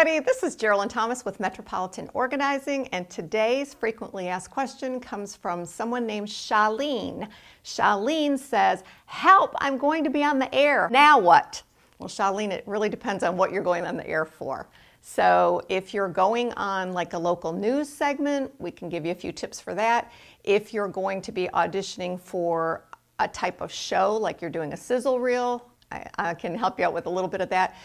everybody, this is Geralin Thomas with Metropolitan Organizing, and today's frequently asked question comes from someone named Charlene. Charlene says, help, I'm going to be on the air. Now what? Well, Charlene, it really depends on what you're going on the air for. So if you're going on like a local news segment, we can give you a few tips for that. If you're going to be auditioning for a type of show, like you're doing a sizzle reel, I can help you out with a little bit of that.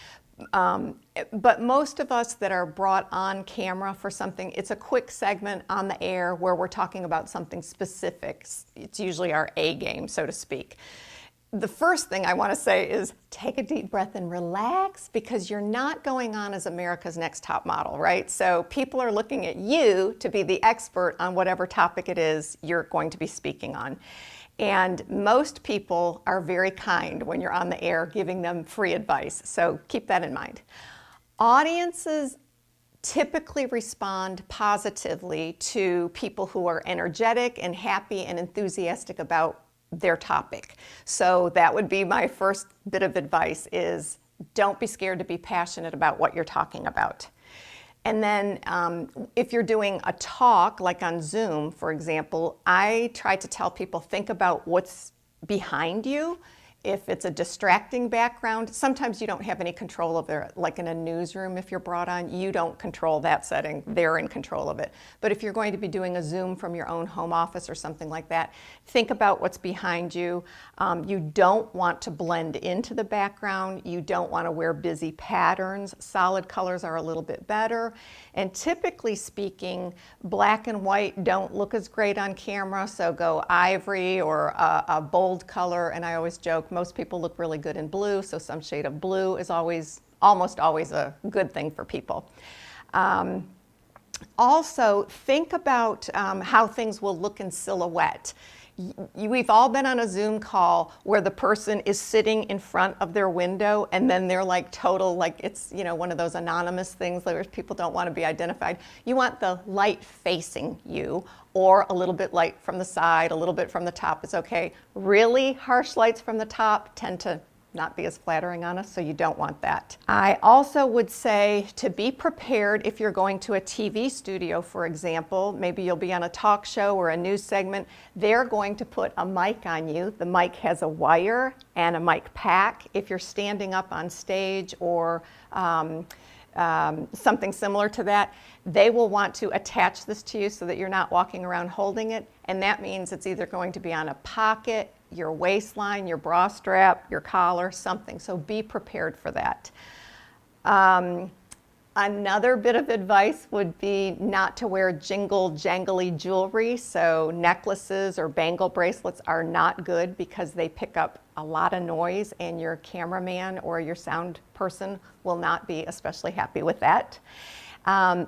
But most of us that are brought on camera for something, it's a quick segment on the air where we're talking about something specific. It's usually our A game, so to speak. The first thing I want to say is take a deep breath and relax, because you're not going on as America's Next Top Model, right? So people are looking at you to be the expert on whatever topic it is you're going to be speaking on. And most people are very kind when you're on the air giving them free advice, so keep that in mind. Audiences typically respond positively to people who are energetic and happy and enthusiastic about their topic. So that would be my first bit of advice, is don't be scared to be passionate about what you're talking about. And then if you're doing a talk, like on Zoom, for example, I try to tell people, think about what's behind you. If it's a distracting background, sometimes you don't have any control of it. Like in a newsroom, if you're brought on, you don't control that setting. They're in control of it. But if you're going to be doing a Zoom from your own home office or something like that, think about what's behind you. You don't want to blend into the background. You don't want to wear busy patterns. Solid colors are a little bit better. And typically speaking, black and white don't look as great on camera, so go ivory or a bold color. And I always joke, most people look really good in blue, so some shade of blue is almost always a good thing for people. Also, think about how things will look in silhouette. We've all been on a Zoom call where the person is sitting in front of their window and then they're like total, like it's, you know, one of those anonymous things where people don't want to be identified. You want the light facing you, or a little bit light from the side, a little bit from the top is okay. Really harsh lights from the top tend to not be as flattering on us, so you don't want that. I also would say to be prepared if you're going to a TV studio, for example. Maybe you'll be on a talk show or a news segment. They're going to put a mic on you. The mic has a wire and a mic pack. If you're standing up on stage or something similar to that, they will want to attach this to you so that you're not walking around holding it. And that means it's either going to be on a pocket, your waistline, your bra strap, your collar, something. So be prepared for that. Another bit of advice would be not to wear jangly jewelry. So necklaces or bangle bracelets are not good because they pick up a lot of noise, and your cameraman or your sound person will not be especially happy with that.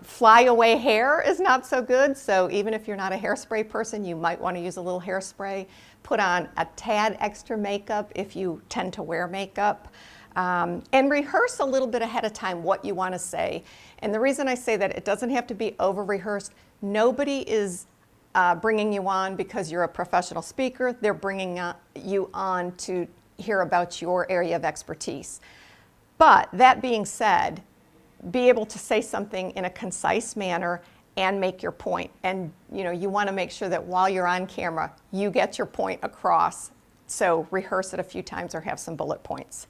Flyaway hair is not so good, so even if you're not a hairspray person, you might want to use a little hairspray. Put on a tad extra makeup if you tend to wear makeup. And rehearse a little bit ahead of time what you want to say. And the reason I say that, it doesn't have to be over-rehearsed. Nobody is bringing you on because you're a professional speaker. They're bringing you on to hear about your area of expertise. But that being said, be able to say something in a concise manner and make your point. And you want to make sure that while you're on camera, you get your point across. So rehearse it a few times or have some bullet points.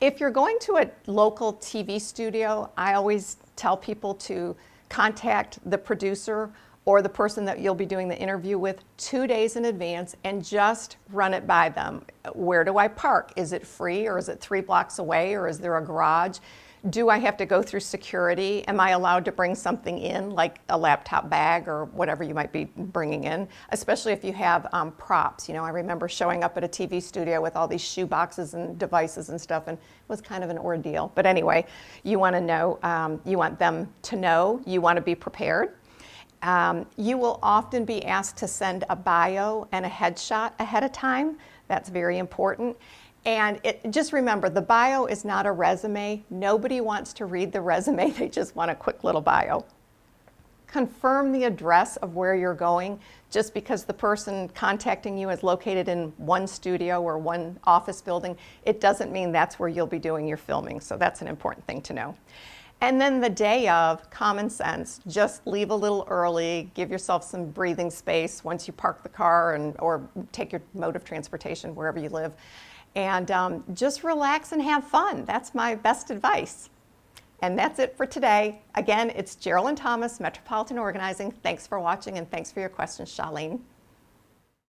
If you're going to a local TV studio, I always tell people to contact the producer or the person that you'll be doing the interview with 2 days in advance and just run it by them. Where do I park? Is it free, or is it 3 blocks away, or is there a garage? Do I have to go through security? Am I allowed to bring something in, like a laptop bag or whatever you might be bringing in, especially if you have props? I remember showing up at a TV studio with all these shoe boxes and devices and stuff, and it was kind of an ordeal. But anyway, you want to know, you want them to know, you want to be prepared. You will often be asked to send a bio and a headshot ahead of time. That's very important. And just remember, the bio is not a resume. Nobody wants to read the resume. They just want a quick little bio. Confirm the address of where you're going. Just because the person contacting you is located in one studio or one office building, it doesn't mean that's where you'll be doing your filming. So that's an important thing to know. And then the day of, common sense, just leave a little early, give yourself some breathing space once you park the car or take your mode of transportation wherever you live. And just relax and have fun. That's my best advice. And that's it for today. Again, it's Geralin Thomas, Metropolitan Organizing. Thanks for watching and thanks for your questions, Charlene.